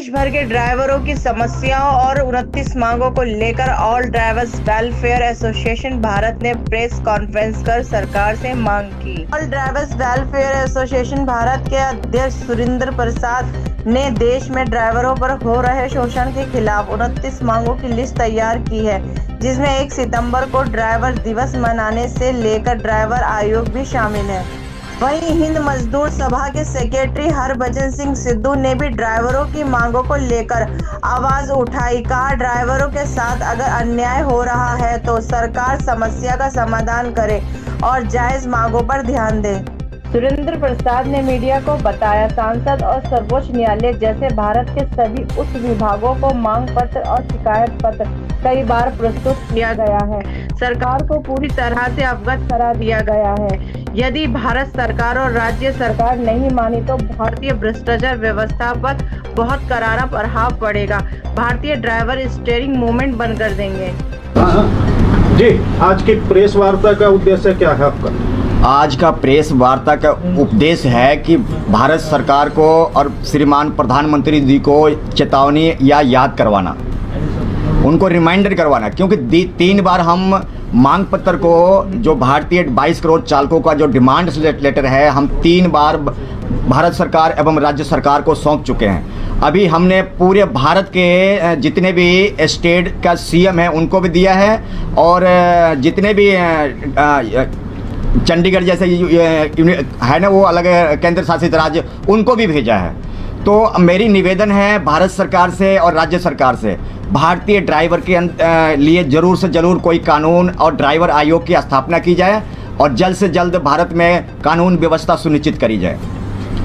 देश भर के ड्राइवरों की समस्याओं और 29 मांगों को लेकर all drivers welfare association Bharat ने प्रेस कॉन्फ्रेंस कर सरकार से मांग की। All drivers welfare association Bharat के अध्यक्ष सुरेंद्र प्रसाद ने देश में ड्राइवरों पर हो रहे शोषण के खिलाफ 29 मांगों की लिस्ट तैयार की है, जिसमें 1 सितंबर को ड्राइवर दिवस मनाने से लेकर ड्राइवर आयोग भी शामिल है। वहीं हिंद मजदूर सभा के सेक्रेटरी हरभजन सिंह सिद्धू ने भी ड्राइवरों की मांगों को लेकर आवाज उठाई। कहा, ड्राइवरों के साथ अगर अन्याय हो रहा है तो सरकार समस्या का समाधान करे और जायज मांगों पर ध्यान दे। सुरेंद्र प्रसाद ने मीडिया को बताया, सांसद और सर्वोच्च न्यायालय जैसे भारत के सभी उच्च विभागों को मांग पत्र और शिकायत पत्र कई बार प्रस्तुत किया गया है। सरकार को पूरी तरह से अवगत करा दिया गया है। यदि भारत सरकार और राज्य सरकार नहीं मानी तो भारतीय भ्रष्टाचार व्यवस्था पर बहुत करारा प्रभाव पड़ेगा। भारतीय ड्राइवर स्टीयरिंग मूवमेंट बंद कर देंगे। जी, आज की प्रेस वार्ता का उद्देश्य क्या है आपका? आज का प्रेस वार्ता का उपदेश है कि भारत सरकार को और श्रीमान प्रधानमंत्री जी को चेतावनी या याद करवाना, उनको रिमाइंडर करवाना, क्योंकि 3 बार हम मांग पत्र को, जो भारतीय 22 करोड़ चालकों का जो डिमांड लेटर है, हम 3 बार भारत सरकार एवं राज्य सरकार को सौंप चुके हैं। अभी हमने पूरे भारत के जितने भी स्टेट का सीएम है उनको भी दिया है और जितने भी चंडीगढ़ जैसे है ना, वो अलग केंद्र शासित राज्य, उनको भी भेजा है। तो मेरी निवेदन है भारत सरकार से और राज्य सरकार से, भारतीय ड्राइवर के लिए ज़रूर से ज़रूर कोई कानून और ड्राइवर आयोग की स्थापना की जाए और जल्द से जल्द भारत में कानून व्यवस्था सुनिश्चित करी जाए।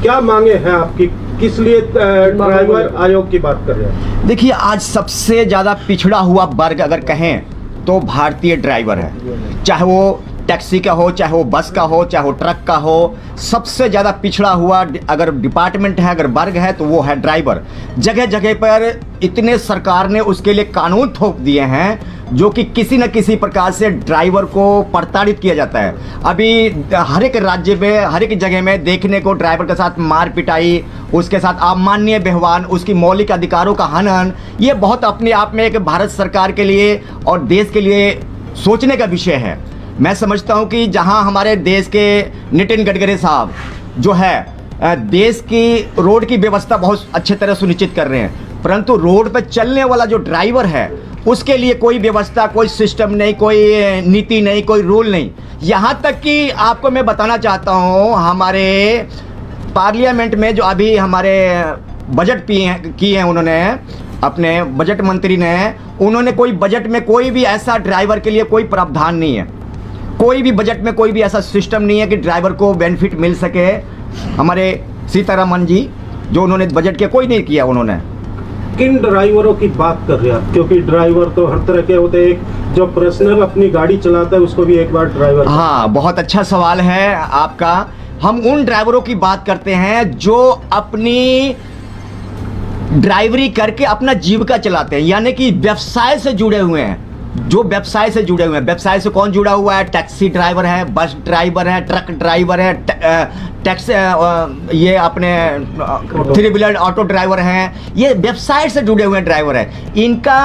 क्या मांगे हैं आपकी? किस लिए ड्राइवर आयोग की बात कर रहे हैं? देखिए, आज सबसे ज़्यादा पिछड़ा हुआ वर्ग अगर कहें तो भारतीय ड्राइवर है। चाहे वो टैक्सी का हो, चाहे वो बस का हो, चाहे वो ट्रक का हो, सबसे ज़्यादा पिछड़ा हुआ अगर डिपार्टमेंट है, अगर वर्ग है तो वो है ड्राइवर। जगह जगह पर इतने सरकार ने उसके लिए कानून थोप दिए हैं जो कि किसी न किसी प्रकार से ड्राइवर को प्रताड़ित किया जाता है। अभी हर एक राज्य में, हर एक जगह में देखने को ड्राइवर के साथ मार पिटाई, उसके साथ अमानवीय व्यवहार, उसकी मौलिक अधिकारों का हनन, ये बहुत अपने आप में एक भारत सरकार के लिए और देश के लिए सोचने का विषय है। मैं समझता हूं कि जहां हमारे देश के नितिन गडकरी साहब जो है देश की रोड की व्यवस्था बहुत अच्छे तरह सुनिश्चित कर रहे हैं, परंतु रोड पर चलने वाला जो ड्राइवर है उसके लिए कोई व्यवस्था, कोई सिस्टम नहीं, कोई नीति नहीं, कोई रूल नहीं। यहां तक कि आपको मैं बताना चाहता हूं, हमारे पार्लियामेंट में जो अभी हमारे बजट किए हैं उन्होंने, अपने बजट मंत्री ने, उन्होंने कोई बजट में कोई भी ऐसा ड्राइवर के लिए कोई प्रावधान नहीं है। कोई भी बजट में कोई भी ऐसा सिस्टम नहीं है कि ड्राइवर को बेनिफिट मिल सके। हमारे सीतारमण जी जो उन्होंने बजट के कोई नहीं किया उन्होंने। किन ड्राइवरों की बात कर रहे हैं आप? क्योंकि ड्राइवर तो हर तरह के होते हैं, एक जो पर्सनल अपनी गाड़ी चलाता है उसको भी एक बार ड्राइवर। हाँ, बहुत अच्छा सवाल है आपका। हम उन ड्राइवरों की बात करते हैं जो अपनी ड्राइवरी करके अपना जीविका चलाते हैं, यानी कि व्यवसाय से जुड़े हुए हैं। जो व्यवसाय से जुड़े हुए हैं, व्यवसाय से कौन जुड़ा हुआ है? टैक्सी ड्राइवर है, बस ड्राइवर है, ट्रक ड्राइवर है, टैक्सी, ये अपने 3 व्हीलर ऑटो ड्राइवर हैं, ये व्यवसाय से जुड़े हुए ड्राइवर हैं। इनका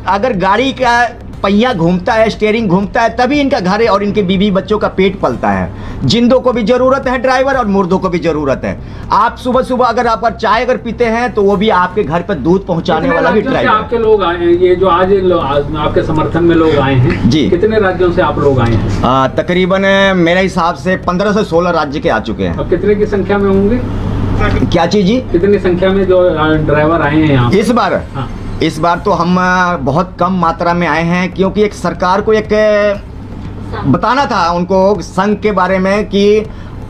अगर गाड़ी का पहिया घूमता है, स्टीयरिंग घूमता है, तभी इनका घर और इनके बीवी बच्चों का पेट पलता है। जिंदों को भी जरूरत है ड्राइवर और मुर्दों को भी जरूरत है। आप सुबह सुबह अगर आप चाय अगर पीते हैं तो वो भी आपके घर पर दूध पहुंचाने वाला भी ड्राइवर। आपके लोग आए हैं, ये जो आज आपके समर्थन में लोग आए हैं जी, कितने राज्यों से आप लोग आए हैं? तकरीबन मेरे हिसाब से 15 से 16 राज्य के आ चुके हैं। अब कितने की संख्या में होंगे? क्या चीज जी? कितनी संख्या में जो ड्राइवर आए हैं यहाँ इस बार? हाँ। इस बार तो हम बहुत कम मात्रा में आए हैं, क्योंकि एक सरकार को एक बताना था उनको संघ के बारे में कि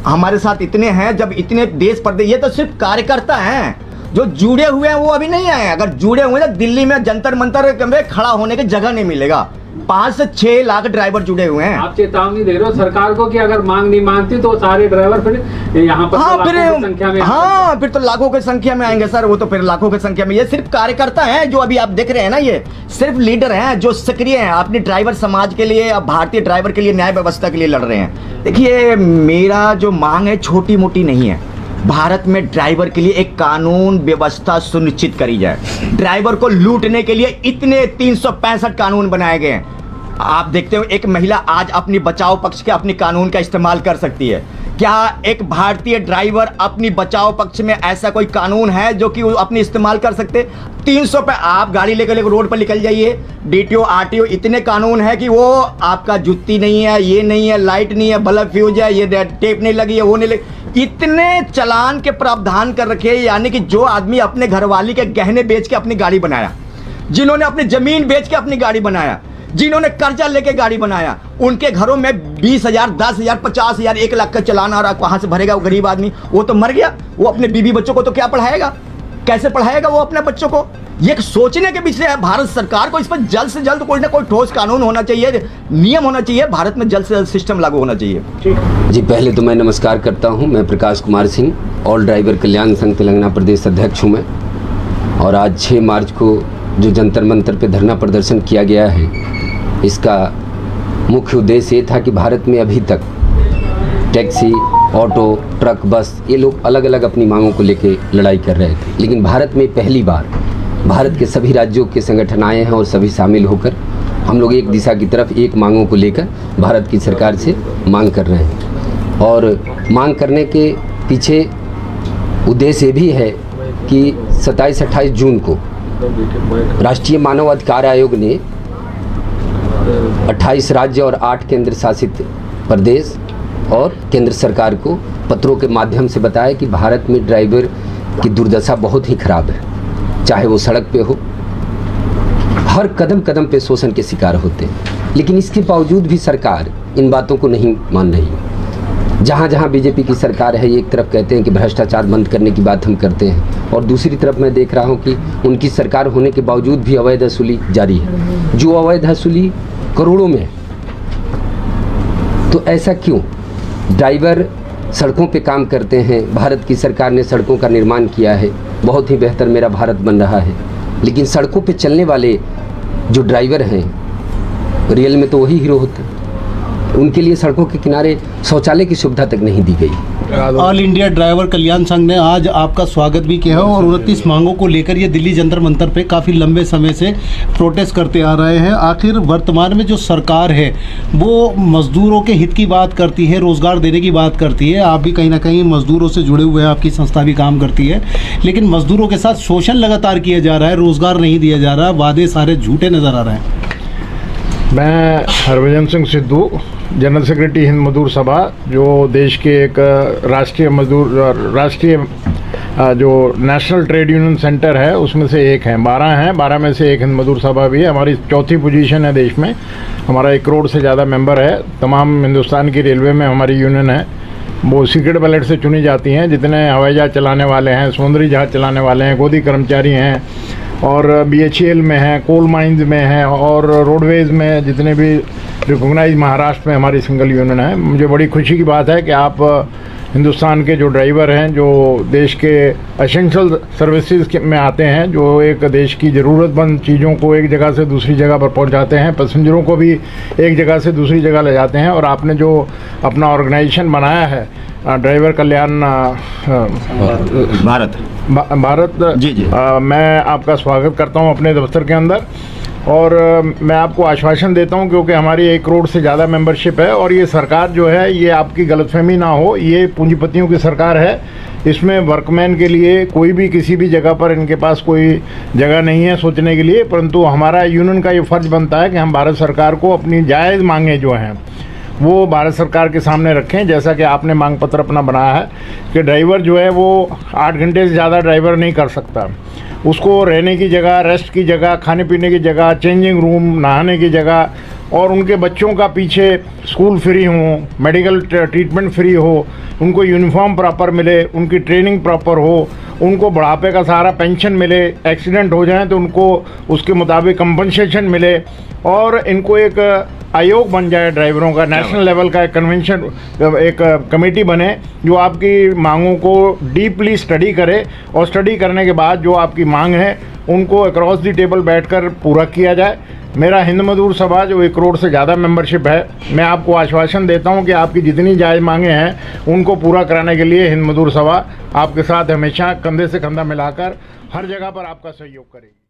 हमारे साथ इतने हैं। जब इतने देश प्रदेश, ये तो सिर्फ कार्यकर्ता हैं, जो जुड़े हुए हैं वो अभी नहीं आए। अगर जुड़े हुए हैं तो दिल्ली में जंतर मंतर में खड़ा होने की जगह नहीं मिलेगा। 5 से 6 लाख ड्राइवर जुड़े हुए हैं। आप चेतावनी दे रहे हो सरकार को कि अगर मांग नहीं मानती तो सारे ड्राइवर फिर यहाँ पर हाँ, फिर संख्या में, हाँ, फिर तो लाखों की संख्या में आएंगे सर। वो तो फिर लाखों की संख्या में। ये सिर्फ कार्यकर्ता हैं जो अभी आप देख रहे हैं ना, ये सिर्फ लीडर हैं जो सक्रिय हैं अपने ड्राइवर समाज के लिए, भारतीय ड्राइवर के लिए, न्याय व्यवस्था के लिए लड़ रहे हैं। देखिए, मेरा जो मांग है छोटी मोटी नहीं है। भारत में ड्राइवर के लिए एक कानून व्यवस्था सुनिश्चित करी जाए। ड्राइवर को लूटने के लिए इतने 365 कानून बनाए गए हैं। आप देखते हो एक महिला आज अपनी बचाव पक्ष के अपनी कानून का इस्तेमाल कर सकती है। क्या एक भारतीय ड्राइवर अपनी बचाव पक्ष में ऐसा कोई कानून है जो कि वो अपनी इस्तेमाल कर सकते? 300 पे आप गाड़ी लेकर रोड पर निकल जाइए, डीटीओ आरटीओ इतने कानून है कि वो आपका जुत्ती नहीं है, ये नहीं है, लाइट नहीं है, बल्ब फ्यूज है, ये टेप नहीं लगी है, वो नहीं लगी, इतने चालान के प्रावधान कर रखे। यानी कि जो आदमी अपने घरवाली के गहने बेच के अपनी गाड़ी बनाया, जिन्होंने अपनी जमीन बेच के अपनी गाड़ी बनाया, जिन्होंने कर्जा लेके गाड़ी बनाया, उनके घरों में 20,000, 10,000, 50,000, 1 लाख का चालान आ रहा, कहाँ से भरेगा वो गरीब आदमी? वो तो मर गया। वो अपने बीवी बच्चों को तो क्या पढ़ाएगा, कैसे पढ़ाएगा वो अपने बच्चों को? ये सोचने के विषय है। भारत सरकार को इस पर जल्द से जल्द कोई ना कोई ठोस कानून होना चाहिए, नियम होना चाहिए, भारत में जल्द से जल्द सिस्टम लागू होना चाहिए। जी, पहले तो मैं नमस्कार करता हूं। मैं प्रकाश कुमार सिंह, ऑल ड्राइवर कल्याण संघ तेलंगाना प्रदेश अध्यक्ष हूं मैं। और आज 6 मार्च को जो जंतर मंतर पे धरना प्रदर्शन किया गया है, इसका मुख्य उद्देश्य ये था कि भारत में अभी तक टैक्सी, ऑटो, ट्रक, बस, ये लोग अलग अलग अपनी मांगों को लेके लड़ाई कर रहे थे। लेकिन भारत में पहली बार भारत के सभी राज्यों के संगठन आए हैं और सभी शामिल होकर हम लोग एक दिशा की तरफ, एक मांगों को लेकर भारत की सरकार से मांग कर रहे हैं। और मांग करने के पीछे उद्देश्य ये भी है कि 27-28 जून को राष्ट्रीय मानव अधिकार आयोग ने 28 राज्य और 8 केंद्र शासित प्रदेश और केंद्र सरकार को पत्रों के माध्यम से बताया कि भारत में ड्राइवर की दुर्दशा बहुत ही खराब है। चाहे वो सड़क पे हो, हर कदम कदम पे शोषण के शिकार होते हैं। लेकिन इसके बावजूद भी सरकार इन बातों को नहीं मान रही। जहाँ जहाँ बीजेपी की सरकार है, एक तरफ कहते हैं कि भ्रष्टाचार बंद करने की बात हम करते हैं, और दूसरी तरफ मैं देख रहा हूँ कि उनकी सरकार होने के बावजूद भी अवैध वसूली जारी है, जो अवैध वसूली करोड़ों में है। तो ऐसा क्यों? ड्राइवर सड़कों पे काम करते हैं, भारत की सरकार ने सड़कों का निर्माण किया है, बहुत ही बेहतर मेरा भारत बन रहा है। लेकिन सड़कों पे चलने वाले जो ड्राइवर हैं, रियल में तो वही हीरो होते हैं। उनके लिए सड़कों के किनारे शौचालय की सुविधा तक नहीं दी गई। ऑल इंडिया ड्राइवर कल्याण संघ ने आज आपका स्वागत भी किया है और 29 मांगों को लेकर ये दिल्ली जंतर मंतर पे काफ़ी लंबे समय से प्रोटेस्ट करते आ रहे हैं। आखिर वर्तमान में जो सरकार है वो मज़दूरों के हित की बात करती है, रोज़गार देने की बात करती है। आप भी कहीं ना कहीं मज़दूरों से जुड़े हुए हैं, आपकी संस्था भी काम करती है, लेकिन मज़दूरों के साथ शोषण लगातार किया जा रहा है, रोज़गार नहीं दिया जा रहा, वादे सारे झूठे नज़र आ रहे हैं। मैं हरभजन सिंह सिद्धू, जनरल सेक्रेटरी हिंद मजदूर सभा, जो देश के एक राष्ट्रीय जो नेशनल ट्रेड यूनियन सेंटर है उसमें से एक हैं। 12 हैं, 12 में से एक हिंद मजदूर सभा भी है। हमारी 4थी पोजीशन है देश में। हमारा 1 करोड़ से ज़्यादा मेंबर है। तमाम हिंदुस्तान की रेलवे में हमारी यूनियन है, वो सीक्रेट बैलेट से चुनी जाती हैं। जितने हवाई जहाज़ चलाने वाले हैं, समुद्री जहाज़ चलाने वाले हैं, गोदी कर्मचारी हैं, और BHEL में हैं, कोल माइंस में हैं, और रोडवेज़ में जितने भी रिकॉग्नाइज महाराष्ट्र में हमारी सिंगल यूनियन है। मुझे बड़ी खुशी की बात है कि आप हिंदुस्तान के जो ड्राइवर हैं, जो देश के एसेंशियल सर्विसेज में आते हैं, जो एक देश की ज़रूरतमंद चीज़ों को एक जगह से दूसरी जगह पर पहुंचाते हैं, पैसेंजरों को भी एक जगह से दूसरी जगह ले जाते हैं। और आपने जो अपना ऑर्गेनाइजेशन बनाया है ड्राइवर कल्याण भारत जी। मैं आपका स्वागत करता हूं अपने दफ्तर के अंदर। और मैं आपको आश्वासन देता हूं, क्योंकि हमारी 1 करोड़ से ज़्यादा मेंबरशिप है, और ये सरकार जो है, ये आपकी गलतफहमी ना हो, ये पूंजीपतियों की सरकार है। इसमें वर्कमैन के लिए कोई भी किसी भी जगह पर इनके पास कोई जगह नहीं है सोचने के लिए। परंतु हमारा यूनियन का ये फ़र्ज़ बनता है कि हम भारत सरकार को अपनी जायज़ मांगें जो हैं वो भारत सरकार के सामने रखें। जैसा कि आपने मांग पत्र अपना बनाया है कि ड्राइवर जो है वो 8 घंटे से ज़्यादा ड्राइवर नहीं कर सकता। उसको रहने की जगह, रेस्ट की जगह, खाने पीने की जगह, चेंजिंग रूम, नहाने की जगह, और उनके बच्चों का पीछे स्कूल फ्री हो, मेडिकल ट्रीटमेंट फ्री हो, उनको यूनिफॉर्म प्रॉपर मिले, उनकी ट्रेनिंग प्रॉपर हो, उनको बुढ़ापे का सारा पेंशन मिले, एक्सीडेंट हो जाए तो उनको उसके मुताबिक कंपनसेशन मिले, और इनको एक आयोग बन जाए ड्राइवरों का, नेशनल लेवल का एक कन्वेंशन, एक कमेटी बने जो आपकी मांगों को डीपली स्टडी करे, और स्टडी करने के बाद जो आपकी मांग है उनको अक्रॉस दी टेबल बैठकर पूरा किया जाए। मेरा हिंद मजदूर सभा जो 1 करोड़ से ज़्यादा मेंबरशिप है, मैं आपको आश्वासन देता हूं कि आपकी जितनी जायज़ मांगे हैं उनको पूरा कराने के लिए हिंद मजदूर सभा आपके साथ हमेशा कंधे से कंधा मिलाकर हर जगह पर आपका सहयोग करेगी।